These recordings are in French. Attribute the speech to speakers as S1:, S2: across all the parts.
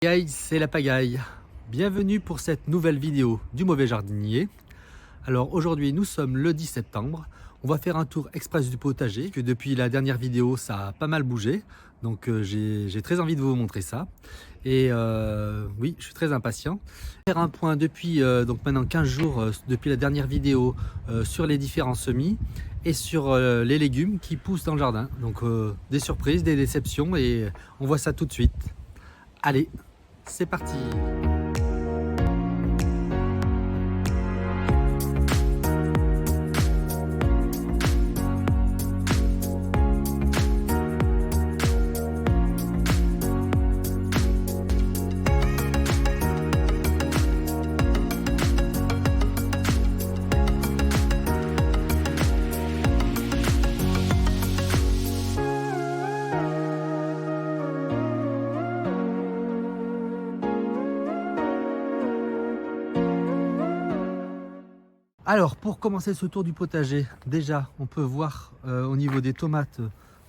S1: Guys, c'est la pagaille. Bienvenue pour cette nouvelle vidéo du mauvais jardinier. Alors aujourd'hui nous sommes le 10 septembre. On va faire un tour express du potager, que depuis la dernière vidéo ça a pas mal bougé. Donc j'ai très envie de vous montrer ça. Et oui, je suis très impatient. Faire un point depuis donc maintenant 15 jours, depuis la dernière vidéo, sur les différents semis et sur les légumes qui poussent dans le jardin. Donc des surprises, des déceptions, et on voit ça tout de suite. Allez, c'est parti! Alors, pour commencer ce tour du potager, déjà on peut voir au niveau des tomates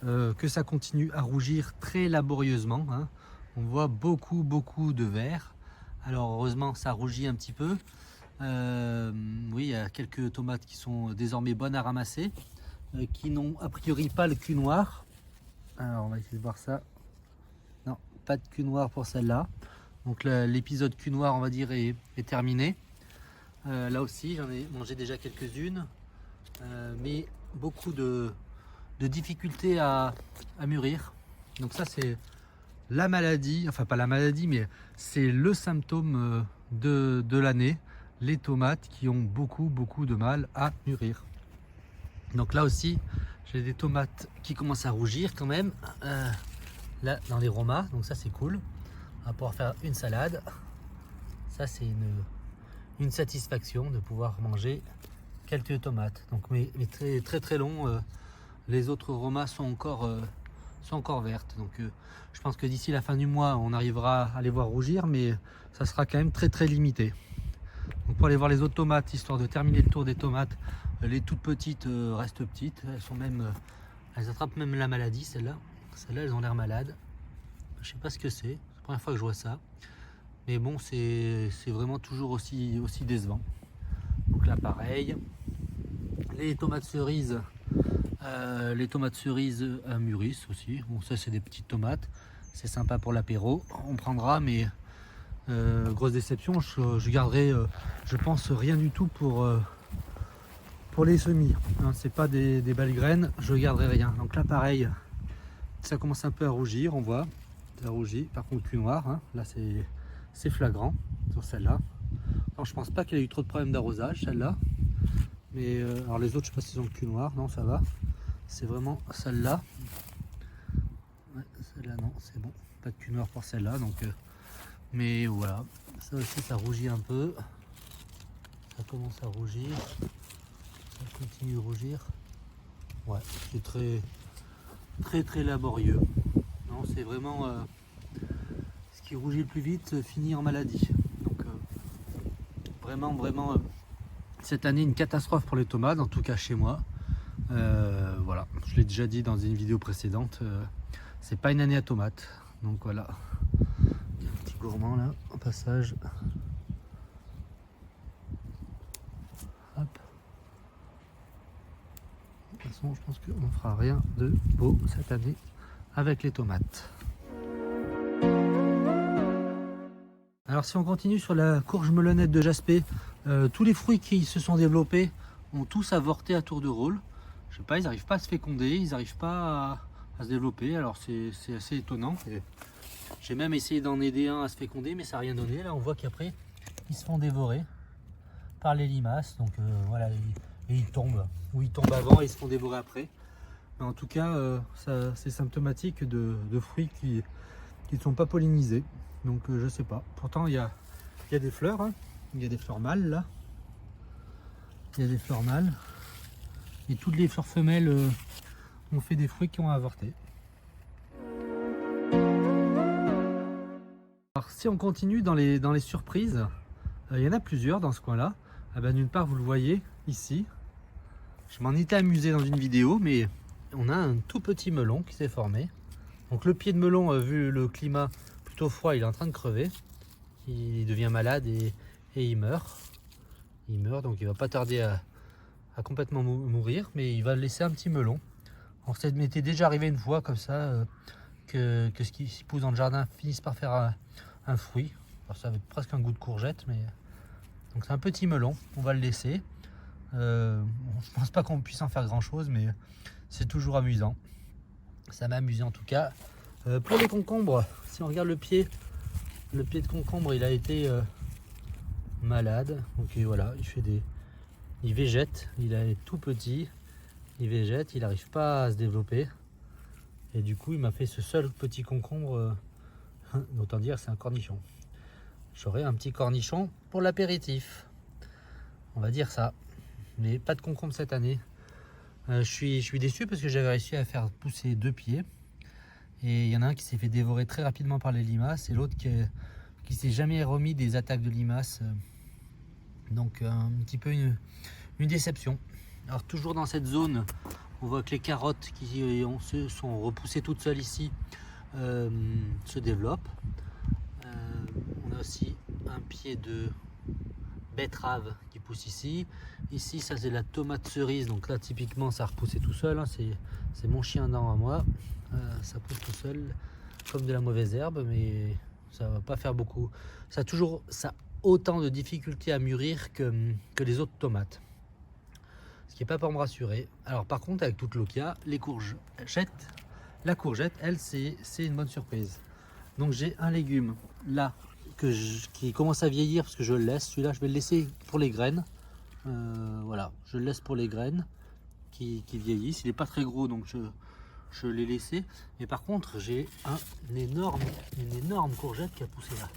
S1: que ça continue à rougir très laborieusement, hein. On voit beaucoup de vert. Alors heureusement ça rougit un petit peu. Oui, il y a quelques tomates qui sont désormais bonnes à ramasser, qui n'ont a priori pas le cul noir. Alors on va essayer de voir ça. Non, pas de cul noir pour celle-là. Donc l'épisode cul noir, on va dire, est terminé. Là aussi j'en ai mangé déjà quelques-unes, mais beaucoup de difficultés à mûrir. Donc ça c'est la maladie, enfin pas la maladie, mais c'est le symptôme de l'année, les tomates qui ont beaucoup de mal à mûrir. Donc là aussi j'ai des tomates qui commencent à rougir quand même, là dans les romas, donc ça c'est cool. On va pouvoir faire une salade. Ça c'est une satisfaction de pouvoir manger quelques tomates. Donc mais très long. Les autres romas sont encore vertes. Donc je pense que d'ici la fin du mois on arrivera à les voir rougir, mais ça sera quand même très limité. Donc pour aller voir les autres tomates, histoire de terminer le tour des tomates, les toutes petites restent petites. Elles sont même, elles attrapent même la maladie, celles-là. Celles-là elles ont l'air malades. Je sais pas ce que c'est la première fois que je vois ça. Mais bon, c'est vraiment toujours aussi décevant. Donc là, pareil. Les tomates cerises mûrissent aussi. Bon, ça, c'est des petites tomates. C'est sympa pour l'apéro. On prendra, mais grosse déception. Je garderai, je pense, rien du tout pour les semis. Hein, c'est pas des belles graines. Je garderai rien. Donc là, pareil. Ça commence un peu à rougir. On voit. Ça rougit. Par contre, plus noir. Hein. Là, c'est flagrant sur celle-là. Alors je pense pas qu'elle ait eu trop de problèmes d'arrosage, celle-là. Mais alors les autres, je sais pas s'ils ont le cul noir. Non, ça va. C'est vraiment celle-là. Ouais, celle-là, non, c'est bon. Pas de cul noir pour celle-là. Donc, mais voilà. Ça aussi, ça rougit un peu. Ça commence à rougir. Ça continue de rougir. Ouais, c'est très laborieux. Non, c'est vraiment ce qui rougit le plus vite finit en maladie. Donc vraiment cette année une catastrophe pour les tomates, en tout cas chez moi. Voilà, je l'ai déjà dit dans une vidéo précédente, c'est pas une année à tomates. Donc voilà, il y a un petit gourmand là au passage. Hop. De toute façon, je pense qu'on ne fera rien de beau cette année avec les tomates. Alors si on continue sur la courge melonnette de Jaspé, tous les fruits qui se sont développés ont tous avorté à tour de rôle. Je sais pas, ils n'arrivent pas à se féconder, ils n'arrivent pas à se développer, alors c'est assez étonnant. J'ai même essayé d'en aider un à se féconder, mais ça n'a rien donné. Là on voit qu'après ils se font dévorer par les limaces, donc voilà, ils tombent, ou ils tombent avant et ils se font dévorer après. Mais en tout cas, c'est symptomatique de fruits qui ne sont pas pollinisés. Donc je sais pas. Pourtant il y a des fleurs, hein. Il y a des fleurs mâles là. Il y a des fleurs mâles. Et toutes les fleurs femelles ont fait des fruits qui ont avorté. Alors si on continue dans les surprises, il y en a plusieurs dans ce coin-là. Ah ben, d'une part, vous le voyez ici. Je m'en étais amusé dans une vidéo, mais on a un tout petit melon qui s'est formé. Donc le pied de melon, vu le climat suite au froid, il est en train de crever. Il devient malade et il meurt. Il meurt, donc il va pas tarder à complètement mourir, mais il va laisser un petit melon. Alors, ça m'était déjà arrivé une fois comme ça, que ce qui s'y pousse dans le jardin finisse par faire un fruit. Alors, ça avait presque un goût de courgette, mais donc c'est un petit melon. On va le laisser. Bon, je pense pas qu'on puisse en faire grand chose, mais c'est toujours amusant. Ça m'a amusé en tout cas. Pour les concombres, si on regarde le pied de concombre, il a été malade. Donc voilà, il végète, il est tout petit, il végète, il n'arrive pas à se développer. Et du coup, il m'a fait ce seul petit concombre. Autant dire, c'est un cornichon. J'aurai un petit cornichon pour l'apéritif. On va dire ça. Mais pas de concombre cette année. Je suis déçu parce que j'avais réussi à faire pousser 2 pieds. Et il y en a un qui s'est fait dévorer très rapidement par les limaces et l'autre qui s'est jamais remis des attaques de limaces. Donc un petit peu une déception. Alors toujours dans cette zone, on voit que les carottes qui sont repoussées toutes seules ici se développent. On a aussi un pied de betterave qui pousse ici. Ici, ça c'est la tomate cerise. Donc là, typiquement, ça a repoussé tout seul. Hein. C'est mon chien dent à moi. Ça pousse tout seul, comme de la mauvaise herbe, mais ça va pas faire beaucoup. Ça a autant de difficultés à mûrir que les autres tomates. Ce qui n'est pas pour me rassurer. Alors par contre, avec toute l'eau qu'il y a, la courgette, elle, c'est une bonne surprise. Donc j'ai un légume là qui commence à vieillir parce que je le laisse. Celui-là, je vais le laisser pour les graines. Voilà, je le laisse pour les graines qui vieillissent. Il n'est pas très gros, donc je l'ai laissé. Mais par contre, j'ai une énorme courgette qui a poussé là.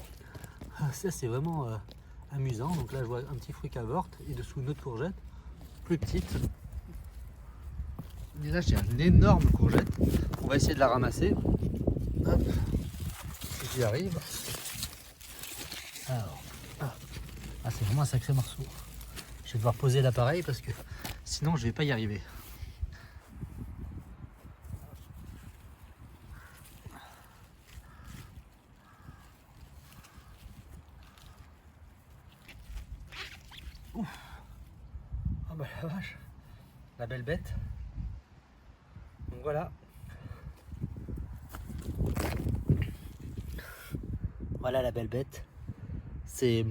S1: Ça, c'est vraiment amusant. Donc là, je vois un petit fruit qui avorte et dessous une autre courgette plus petite. Et là, j'ai une énorme courgette. On va essayer de la ramasser. Hop, si j'y arrive. Alors, c'est vraiment un sacré morceau. Je vais devoir poser l'appareil parce que sinon je vais pas y arriver. Ouf. Oh bah la vache, la belle bête. Donc voilà. Voilà la belle bête. C'est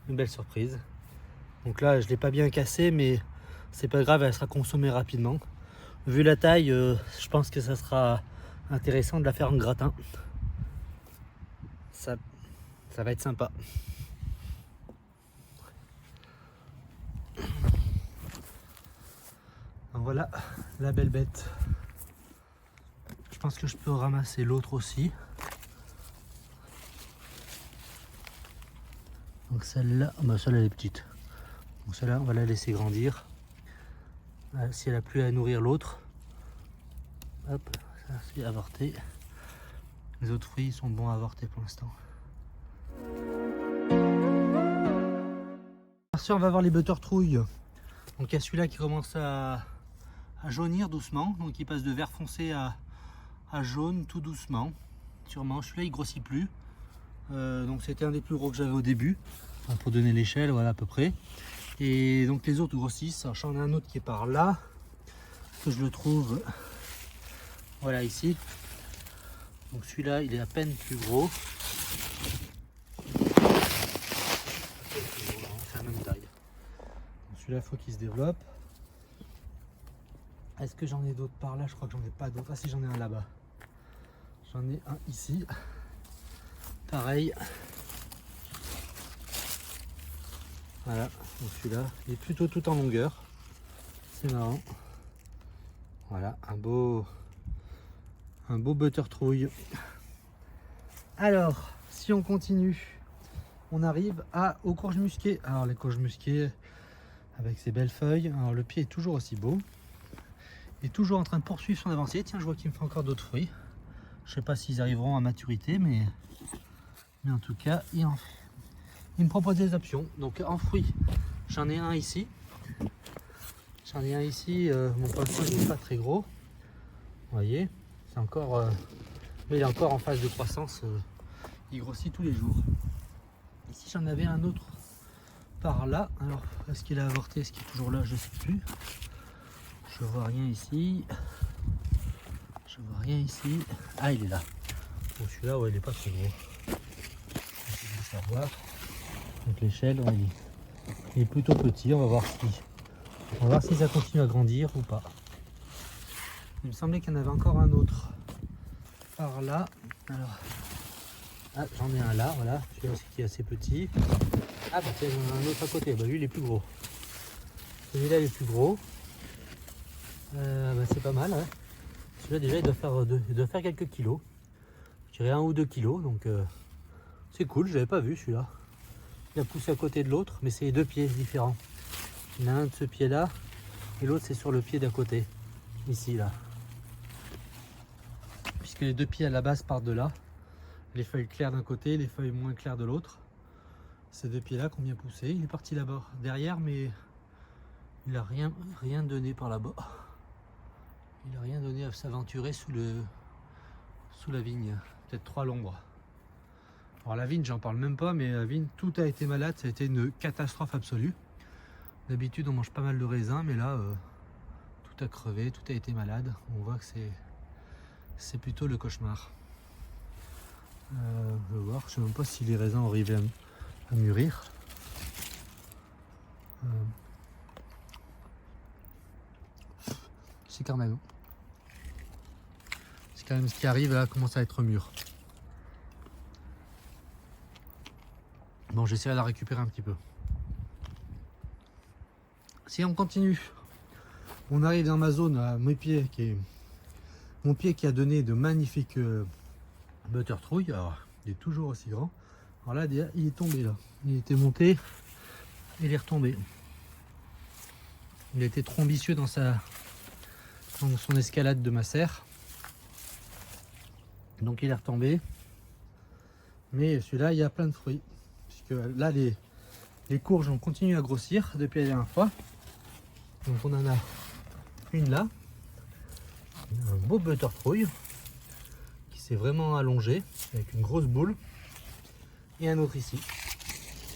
S1: une belle surprise. Donc là, je l'ai pas bien cassé, mais c'est pas grave, elle sera consommée rapidement. Vu la taille, je pense que ça sera intéressant de la faire en gratin. Ça va être sympa. Donc voilà la belle bête. Je pense que je peux ramasser l'autre aussi. Donc celle-là, celle-là elle est petite. Donc celle-là, on va la laisser grandir. Si elle a plus à nourrir l'autre, hop, ça c'est avorté. Les autres fruits sont bons à avorter pour l'instant. On va voir les buttertrouilles. Donc il y a celui-là qui commence à jaunir doucement. Donc il passe de vert foncé à jaune tout doucement. Sûrement, celui-là il grossit plus. Donc c'était un des plus gros que j'avais au début. Enfin, pour donner l'échelle, voilà à peu près. Et donc les autres grossissent. Alors, j'en ai un autre qui est par là. Que je le trouve. Voilà ici. Donc celui-là il est à peine plus gros. C'est la même taille. Celui-là il faut qu'il se développe. Est-ce que j'en ai d'autres par là? Je crois que j'en ai pas d'autres. Ah si, j'en ai un là-bas. J'en ai un ici. Pareil. Voilà, donc celui-là, il est plutôt tout en longueur. C'est marrant. Voilà, un beau buttertrouille. Alors, si on continue, on arrive aux courges musquées. Alors les courges musquées avec ses belles feuilles. Alors le pied est toujours aussi beau. Il est toujours en train de poursuivre son avancée. Tiens, je vois qu'il me fait encore d'autres fruits. Je sais pas s'ils arriveront à maturité, mais en tout cas, il me propose des options. Donc en fruits, j'en ai un ici. J'en ai un ici. Mon pinceau n'est pas très gros. Vous voyez, c'est encore, mais il est encore en phase de croissance. il grossit tous les jours. Ici j'en avais un autre par là. Alors est-ce qu'il a avorté, est-ce qu'il est toujours là, je sais plus. Je vois rien ici. Je vois rien ici. Ah, il est là. Bon, celui-là, ouais, il est pas très gros. Je vais savoir. Donc l'échelle, ouais, il est plutôt petit. On va voir si ça continue à grandir ou pas. Il me semblait qu'il y en avait encore un autre par là. Alors, ah, j'en ai un là, voilà. Celui-là aussi qui est assez petit. Ah, bah tiens, j'en ai un autre à côté. Bah lui, il est plus gros. Celui-là, il est plus gros. Bah, c'est pas mal, hein. Celui-là, déjà, il doit faire quelques kilos. Je dirais 1 ou 2 kilos, donc c'est cool. Je l'avais pas vu celui-là. Il a poussé à côté de l'autre, mais c'est 2 pieds différents. Il y en a un de ce pied-là, et l'autre, c'est sur le pied d'à côté. Ici, là. Puisque les 2 pieds à la base partent de là. Les feuilles claires d'un côté, les feuilles moins claires de l'autre. Ces 2 pieds-là qui ont bien poussé. Il est parti là-bas, derrière, mais il n'a rien donné par là-bas. Il n'a rien donné à s'aventurer sous la vigne. Peut-être 3 à l'ombre. Alors la vigne, j'en parle même pas, mais la vigne, tout a été malade. Ça a été une catastrophe absolue. D'habitude, on mange pas mal de raisins, mais là, tout a crevé, tout a été malade. On voit que c'est plutôt le cauchemar. Je vais voir, je sais même pas si les raisins ont arrivé à mûrir. C'est Carmelo. C'est quand même ce qui arrive là, commence à être mûr. Bon, j'essaierai de la récupérer un petit peu. Si on continue, on arrive dans ma zone à mes pieds, mon pied qui a donné de magnifiques buttertrouilles. Alors, il est toujours aussi grand. Alors là, déjà, il est tombé là. Il était monté et il est retombé. Il a été trop ambitieux dans son escalade de ma serre. Donc il est retombé. Mais celui-là, il y a plein de fruits. Puisque là, les courges ont continué à grossir depuis la dernière fois. Donc on en a une là. Un beau buttertrouille qui s'est vraiment allongé avec une grosse boule. Et un autre ici.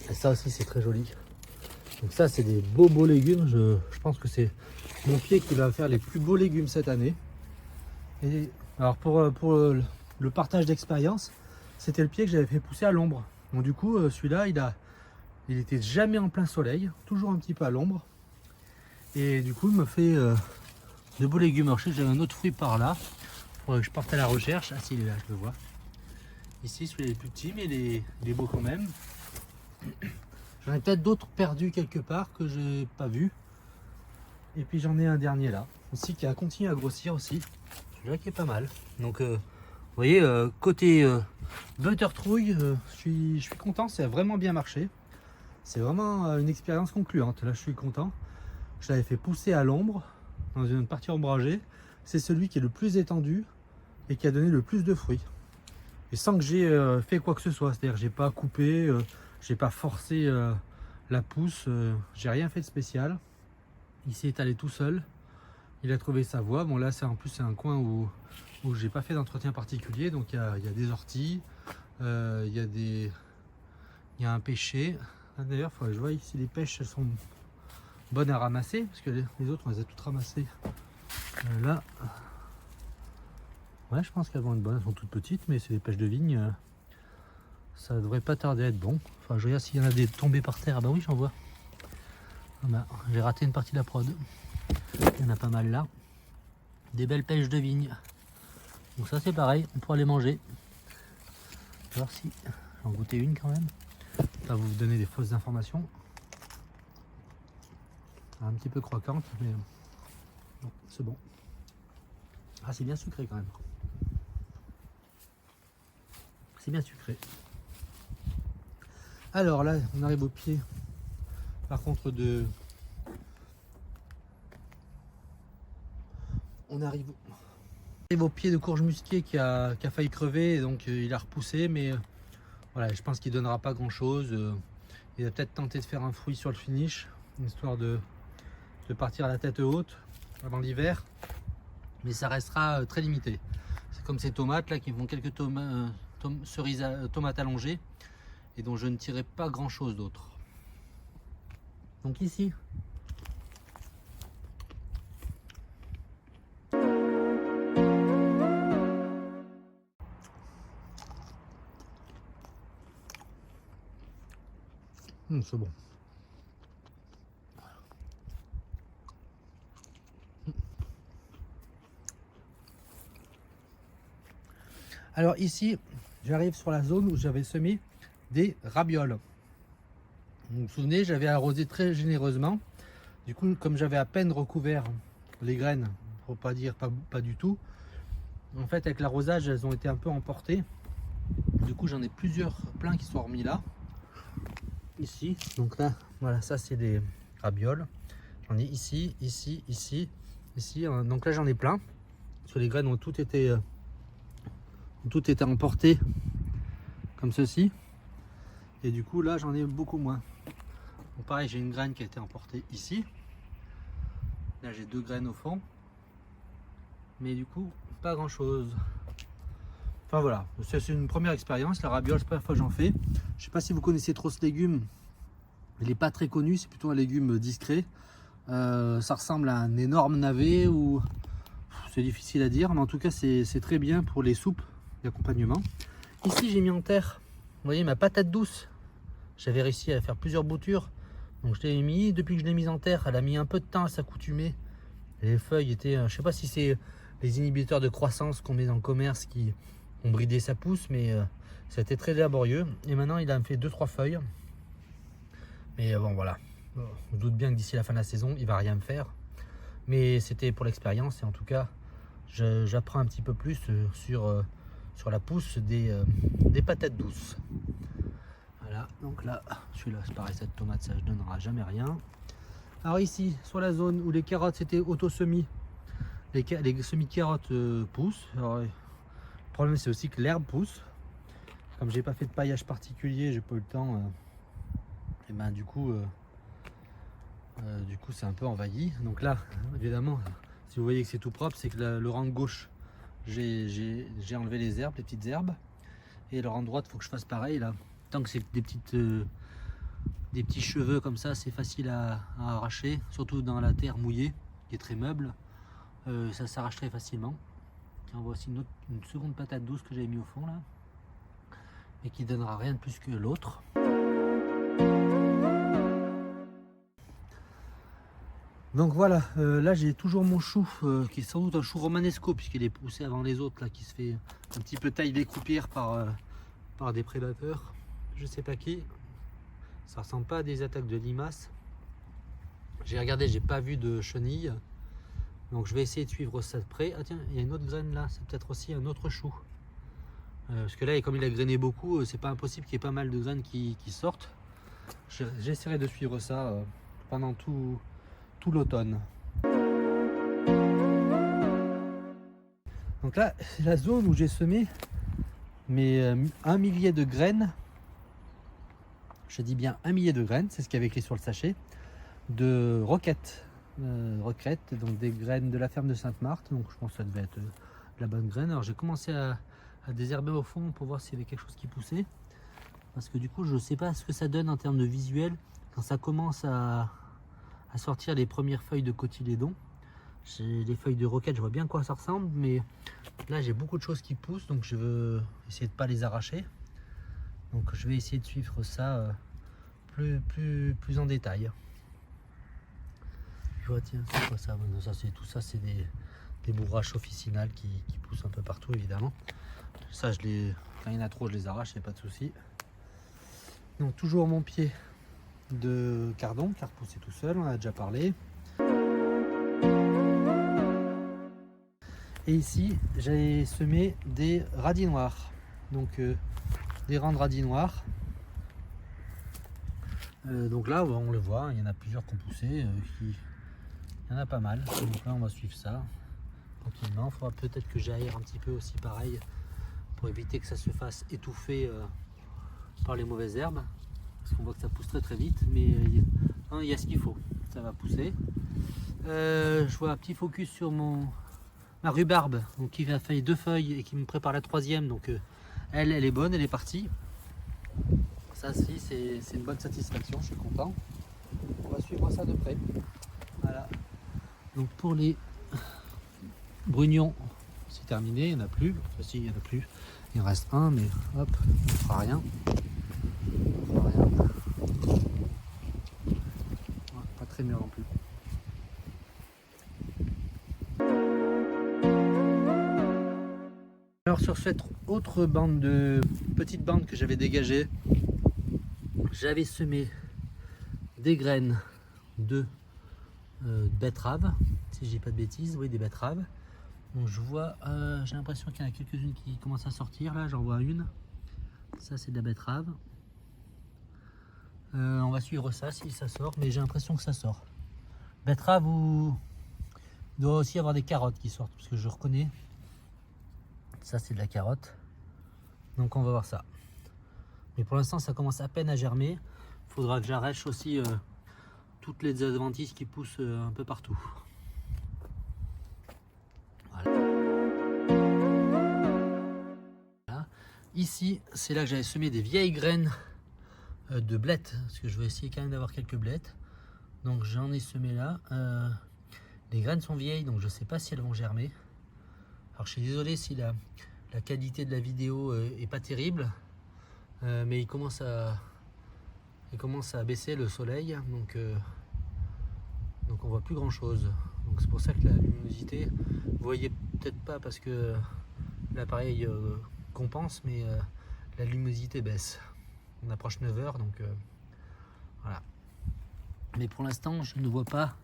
S1: Et ça aussi, c'est très joli. Donc ça, c'est des beaux légumes. Je pense que c'est mon pied qui va faire les plus beaux légumes cette année. Et alors pour le partage d'expérience, c'était le pied que j'avais fait pousser à l'ombre. Donc du coup, celui-là, il était jamais en plein soleil, toujours un petit peu à l'ombre. Et du coup, il me fait de beaux légumes. Alors je sais que j'avais un autre fruit par là. Faudrait que je parte à la recherche. Ah si, il est là, je le vois. Ici, celui-là est plus petit, mais il est beau quand même. J'en ai peut-être d'autres perdus quelque part que je n'ai pas vu. Et puis j'en ai un dernier là, aussi qui a continué à grossir aussi. Celui-là qui est pas mal. Donc vous voyez, côté buttertrouille, je suis content, ça a vraiment bien marché. C'est vraiment une expérience concluante. Là je suis content. Je l'avais fait pousser à l'ombre, dans une partie ombragée. C'est celui qui est le plus étendu et qui a donné le plus de fruits. Et sans que j'ai fait quoi que ce soit, c'est-à-dire j'ai pas coupé, j'ai pas forcé la pousse, j'ai rien fait de spécial. Il s'est étalé tout seul, il a trouvé sa voie. Bon là en plus c'est un coin où j'ai pas fait d'entretien particulier, donc il y a des orties, il y a un pêcher. D'ailleurs il faudrait que je vois ici les pêches, elles sont bonnes à ramasser, parce que les autres on les a toutes ramassées. Là, ouais, je pense qu'elles vont être bonnes, elles sont toutes petites, mais c'est des pêches de vigne. Ça devrait pas tarder à être bon. Enfin, je regarde s'il y en a des tombés par terre. Ah bah oui, j'en vois. Ah bah, j'ai raté une partie de la prod. Il y en a pas mal là. Des belles pêches de vigne. Donc ça c'est pareil, on pourra les manger. On va voir si j'en goûter une quand même. Pas vous donner des fausses informations. Un petit peu croquante, mais non, c'est bon. Ah, c'est bien sucré quand même. C'est bien sucré. Alors là, on arrive au pied, par contre, on arrive au pied de courge musquée qui a failli crever, et donc il a repoussé, mais voilà, je pense qu'il donnera pas grand chose. Il a peut-être tenté de faire un fruit sur le finish, histoire de partir à la tête haute avant l'hiver, mais ça restera très limité. C'est comme ces tomates là qui font quelques tomates allongées et dont je ne tirais pas grand chose d'autre. Donc ici, c'est bon. Alors ici, j'arrive sur la zone où j'avais semé des ravioles. Vous vous souvenez, j'avais arrosé très généreusement. Du coup, comme j'avais à peine recouvert les graines, faut pas dire pas du tout. En fait, avec l'arrosage, elles ont été un peu emportées. Du coup, j'en ai plusieurs pleins qui sont remis là. Ici, donc là, voilà, ça c'est des ravioles. J'en ai ici, ici, ici, ici. Donc là, j'en ai plein. Parce que les graines ont toutes été emportées comme ceci. Et du coup, là, j'en ai beaucoup moins. Donc pareil, j'ai une graine qui a été emportée ici. Là, j'ai 2 graines au fond. Mais du coup, pas grand chose. Enfin voilà, c'est une première expérience. La rabiole, c'est la première fois que j'en fais. Je sais pas si vous connaissez trop ce légume. Il n'est pas très connu, c'est plutôt un légume discret. Ça ressemble à un énorme navet ou c'est difficile à dire, mais en tout cas c'est très bien pour les soupes d'accompagnement. Ici j'ai mis en terre, vous voyez ma patate douce. J'avais réussi à faire plusieurs boutures, donc je l'ai mis. Depuis que je l'ai mise en terre, elle a mis un peu de temps à s'accoutumer. Les feuilles étaient, je sais pas si c'est les inhibiteurs de croissance qu'on met dans le commerce qui ont bridé sa pousse, mais ça a été très laborieux. Et maintenant il a fait 2-3 feuilles. Mais bon voilà, on se doute bien que d'ici la fin de la saison, il va rien me faire. Mais c'était pour l'expérience et en tout cas, j'apprends un petit peu plus sur la pousse des patates douces. Voilà, donc là, celui-là, c'est pareil, cette tomate, ça ne donnera jamais rien. Alors ici, sur la zone où les carottes c'était auto-semis, les semis de carottes poussent. Alors, le problème c'est aussi que l'herbe pousse. Comme j'ai pas fait de paillage particulier, j'ai pas eu le temps. Et ben du coup c'est un peu envahi. Donc là, évidemment, si vous voyez que c'est tout propre, c'est que le rang gauche, j'ai enlevé les herbes, les petites herbes. Et le rang droite, il faut que je fasse pareil là. Tant que c'est des petits cheveux comme ça, c'est facile à arracher, surtout dans la terre mouillée, qui est très meuble. Ça s'arrache très facilement. Tiens, voici une seconde patate douce que j'avais mis au fond là, et qui donnera rien de plus que l'autre. Donc voilà, là j'ai toujours mon chou qui est sans doute un chou romanesco puisqu'il est poussé avant les autres là, qui se fait un petit peu taille des croupières par des prédateurs. Je sais pas qui. Ça ressemble pas à des attaques de limaces. J'ai regardé, j'ai pas vu de chenilles. Donc je vais essayer de suivre ça de près. Ah tiens, il y a une autre graine là, c'est peut-être aussi un autre chou. Parce que là, comme il a grainé beaucoup, c'est pas impossible qu'il y ait pas mal de graines qui sortent. J'essaierai de suivre ça pendant tout l'automne. Donc là, c'est la zone où j'ai semé mes 1 millier de graines. Je dis bien 1 millier de graines, c'est ce qu'il y avait écrit sur le sachet, de roquettes. Donc des graines de la ferme de Sainte-Marthe. Donc je pense que ça devait être de la bonne graine. Alors j'ai commencé à désherber au fond pour voir s'il y avait quelque chose qui poussait. Parce que du coup, je ne sais pas ce que ça donne en termes de visuel quand ça commence à sortir les premières feuilles de cotylédon. J'ai les feuilles de roquette, je vois bien à quoi ça ressemble, mais là j'ai beaucoup de choses qui poussent, donc je veux essayer de ne pas les arracher. Donc je vais essayer de suivre ça plus en détail. Je vois, tiens, c'est quoi ça? Non, ça c'est tout ça, c'est des bourraches officinales qui poussent un peu partout évidemment. Ça, quand il y en a trop, je les arrache, il n'y a pas de souci. Donc toujours mon pied de cardon, car pousser tout seul, on en a déjà parlé. Et ici, j'ai semé des radis noirs, donc des rangs de radis noirs. Donc là, on le voit, il y en a plusieurs qui ont poussé, il y en a pas mal. Donc là, on va suivre ça tranquillement. Il faudra peut-être que j'aère un petit peu aussi, pareil, pour éviter que ça se fasse étouffer par les mauvaises herbes. Parce qu'on voit que ça pousse très vite, mais il y a ce qu'il faut, ça va pousser. Je vois un petit focus sur ma rhubarbe, donc qui a fait 2 feuilles et qui me prépare la 3e, donc Elle est bonne, elle est partie. Ça, si, c'est une bonne satisfaction, je suis content. On va suivre ça de près. Voilà. Donc pour les brugnons, c'est terminé, il n'y en a plus. Enfin, si, il n'y en a plus. Il en reste un, mais hop, on ne fera rien. On fera rien. Ouais, pas très mûr non plus. Alors sur cette autre petite bande que j'avais dégagée, j'avais semé des graines de betteraves, si je dis pas de bêtises, oui des betteraves. Donc je vois, j'ai l'impression qu'il y en a quelques-unes qui commencent à sortir, là j'en vois une. Ça c'est de la betterave. On va suivre ça si ça sort, mais j'ai l'impression que ça sort. Betterave ou il doit aussi y avoir des carottes qui sortent, parce que je reconnais. Ça c'est de la carotte. Donc on va voir ça. Mais pour l'instant ça commence à peine à germer. Il faudra que j'arrache aussi toutes les adventices qui poussent un peu partout. Voilà. Voilà. Ici c'est là que j'avais semé des vieilles graines de blettes, parce que je vais essayer quand même d'avoir quelques blettes. Donc j'en ai semé là. Les graines sont vieilles, donc je ne sais pas si elles vont germer. Alors je suis désolé si la qualité de la vidéo est pas terrible, mais il commence à baisser le soleil, donc on voit plus grand chose. Donc c'est pour ça que la luminosité, vous voyez peut-être pas parce que l'appareil compense, mais la luminosité baisse. On approche 9 h, donc voilà. Mais pour l'instant, je ne vois pas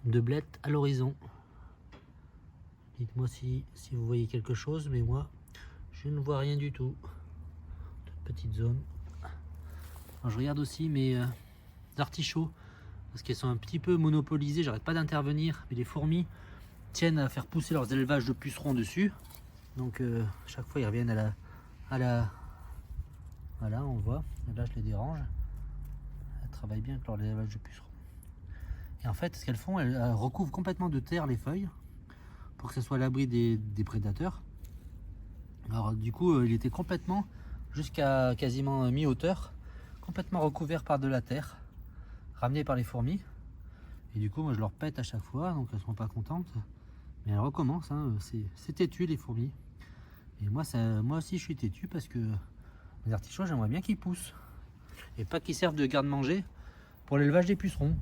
S1: de blettes à l'horizon. Dites-moi si vous voyez quelque chose, mais moi, je ne vois rien du tout. Toute petite zone. Alors, je regarde aussi mes artichauts, parce qu'elles sont un petit peu monopolisées, j'arrête pas d'intervenir, mais les fourmis tiennent à faire pousser leurs élevages de pucerons dessus. Donc chaque fois ils reviennent à la voilà, on voit, et là je les dérange. Elles travaillent bien avec leur élevage de pucerons. Et en fait ce qu'elles font, elles recouvrent complètement de terre les feuilles pour que ce soit à l'abri des prédateurs. Alors du coup il était complètement, jusqu'à quasiment mi-hauteur, complètement recouvert par de la terre, ramené par les fourmis. Et du coup moi je leur pète à chaque fois, donc elles sont pas contentes, mais elles recommencent, hein. C'est têtu les fourmis. Et moi aussi je suis têtu, parce que les artichauts j'aimerais bien qu'ils poussent et pas qu'ils servent de garde-manger pour l'élevage des pucerons.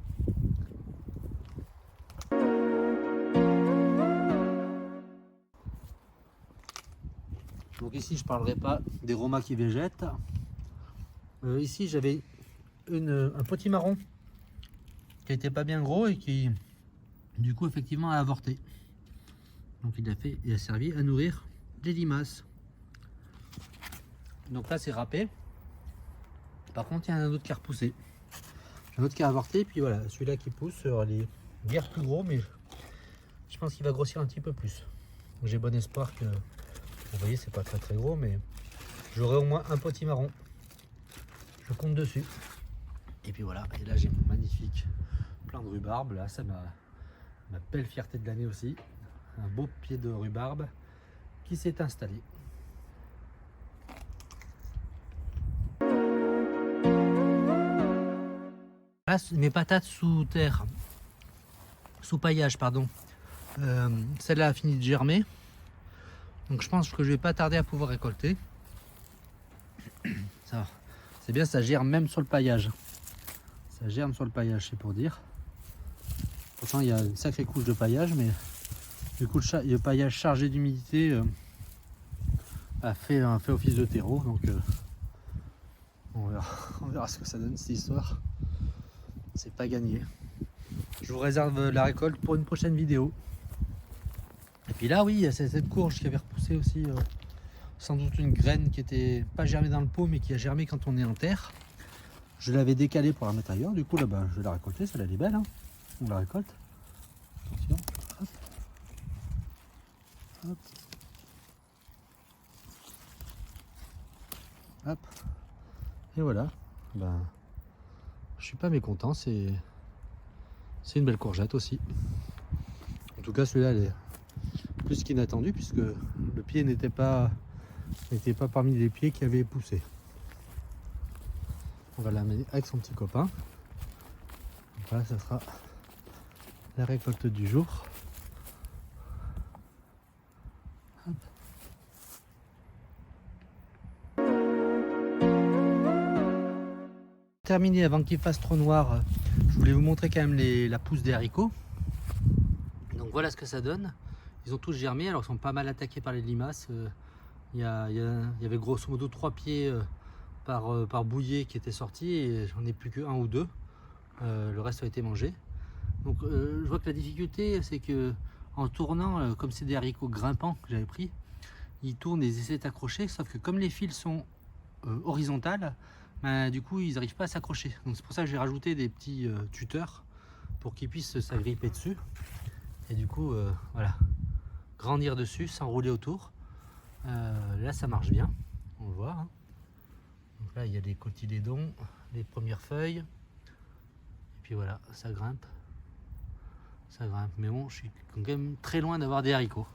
S1: Donc ici je parlerai pas des romas qui végètent. Ici j'avais un potimarron qui était pas bien gros et qui du coup effectivement a avorté. Donc il a servi à nourrir des limaces. Donc là c'est râpé. Par contre il y en a un autre qui a repoussé. Un autre qui a avorté, puis voilà, celui-là qui pousse, il est guère plus gros, mais je pense qu'il va grossir un petit peu plus. J'ai bon espoir que, vous voyez, c'est pas très très gros, mais j'aurai au moins un potimarron. Je compte dessus. Et puis voilà, et là j'ai mon magnifique plein de rhubarbe. Là, ça ma belle fierté de l'année aussi. Un beau pied de rhubarbe qui s'est installé. Là, mes patates sous terre, sous paillage, pardon. Celle-là a fini de germer. Donc je pense que je vais pas tarder à pouvoir récolter. Ça, c'est bien, ça germe même sur le paillage. Ça germe sur le paillage, c'est pour dire. Pourtant il y a une sacrée couche de paillage, mais du coup le paillage chargé d'humidité a fait office de terreau. Donc on verra ce que ça donne cette histoire. C'est pas gagné. Je vous réserve la récolte pour une prochaine vidéo. Et puis là, oui, il y a cette courge qui avait repoussé aussi, sans doute une graine qui était pas germée dans le pot, mais qui a germé quand on est en terre. Je l'avais décalée pour la mettre ailleurs. Du coup, là, je vais la récolter. Celle-là, elle est belle, hein. On la récolte. Attention. Hop. Hop. Hop. Et voilà. Je suis pas mécontent. C'est une belle courgette aussi. En tout cas, celui-là, elle est plus qu'inattendu, puisque le pied n'était pas n'était pas parmi les pieds qui avaient poussé. On va l'amener avec son petit copain. Donc voilà, ça sera la récolte du jour. Hop. Terminé avant qu'il fasse trop noir, je voulais vous montrer quand même la pousse des haricots. Donc voilà ce que ça donne. Ils ont tous germé, alors ils sont pas mal attaqués par les limaces. Il y avait grosso modo 3 pieds par bouillée qui étaient sortis et j'en ai plus que 1 ou 2. Le reste a été mangé. Donc je vois que la difficulté c'est que en tournant, comme c'est des haricots grimpants que j'avais pris, ils tournent et ils essaient d'accrocher, sauf que comme les fils sont horizontales, ben, du coup ils n'arrivent pas à s'accrocher. Donc c'est pour ça que j'ai rajouté des petits tuteurs pour qu'ils puissent s'agripper dessus. Et du coup voilà, grandir dessus, s'enrouler autour. Là ça marche bien, on le voit. Hein. Donc là il y a des cotylédons, les premières feuilles. Et puis voilà, ça grimpe. Ça grimpe. Mais bon, je suis quand même très loin d'avoir des haricots.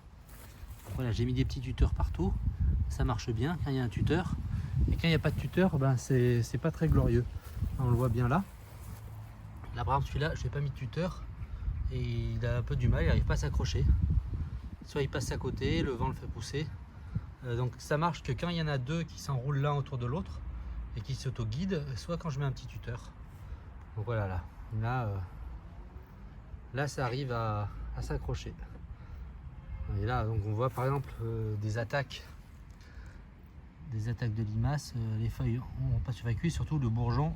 S1: Donc voilà, j'ai mis des petits tuteurs partout. Ça marche bien quand il y a un tuteur. Et quand il n'y a pas de tuteur, ben c'est pas très glorieux. On le voit bien là. Là par exemple celui-là, je n'ai pas mis de tuteur. Et il a un peu du mal, il n'arrive pas à s'accrocher. Soit il passe à côté, le vent le fait pousser. Donc ça marche que quand il y en a deux qui s'enroulent l'un autour de l'autre et qui s'auto-guident, soit quand je mets un petit tuteur. Donc voilà, là ça arrive à s'accrocher. Et là donc on voit par exemple des attaques de limaces. Les feuilles n'ont pas survécu, surtout le bourgeon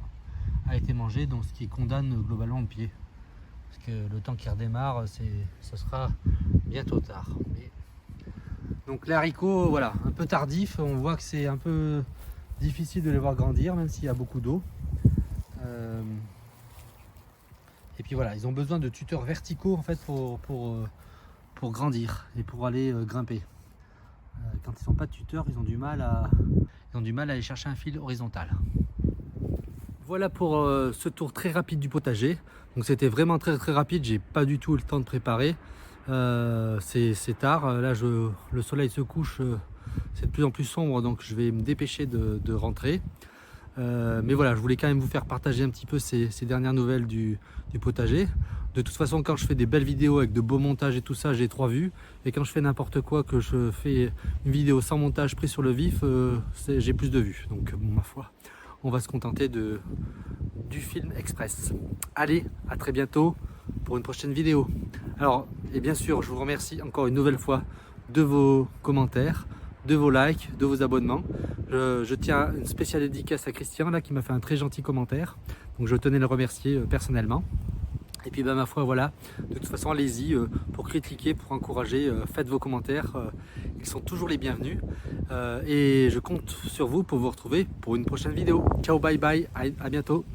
S1: a été mangé, donc ce qui condamne globalement le pied. Parce que le temps qui redémarre, ce sera bientôt tard. Mais... Donc les haricots, voilà, un peu tardif, on voit que c'est un peu difficile de les voir grandir, même s'il y a beaucoup d'eau. Et puis voilà, ils ont besoin de tuteurs verticaux en fait pour grandir et pour aller grimper. Quand ils n'ont pas de tuteur, ils ont du mal à aller chercher un fil horizontal. Voilà pour ce tour très rapide du potager. Donc c'était vraiment très rapide, j'ai pas du tout eu le temps de préparer. C'est tard, là le soleil se couche, c'est de plus en plus sombre, donc je vais me dépêcher de rentrer. Mais voilà, je voulais quand même vous faire partager un petit peu ces dernières nouvelles du potager. De toute façon, quand je fais des belles vidéos avec de beaux montages et tout ça, j'ai 3 vues. Et quand je fais n'importe quoi, que je fais une vidéo sans montage pris sur le vif, j'ai plus de vues. Donc bon, ma foi, on va se contenter du film express. Allez, à très bientôt pour une prochaine vidéo. Alors, et bien sûr, je vous remercie encore une nouvelle fois de vos commentaires, de vos likes, de vos abonnements. Je tiens une spéciale dédicace à Christian là, qui m'a fait un très gentil commentaire. Donc je tenais à le remercier personnellement. Et puis ben, ma foi, voilà, de toute façon allez-y pour critiquer, pour encourager, faites vos commentaires, ils sont toujours les bienvenus. Et je compte sur vous pour vous retrouver pour une prochaine vidéo. Ciao, bye bye, à bientôt.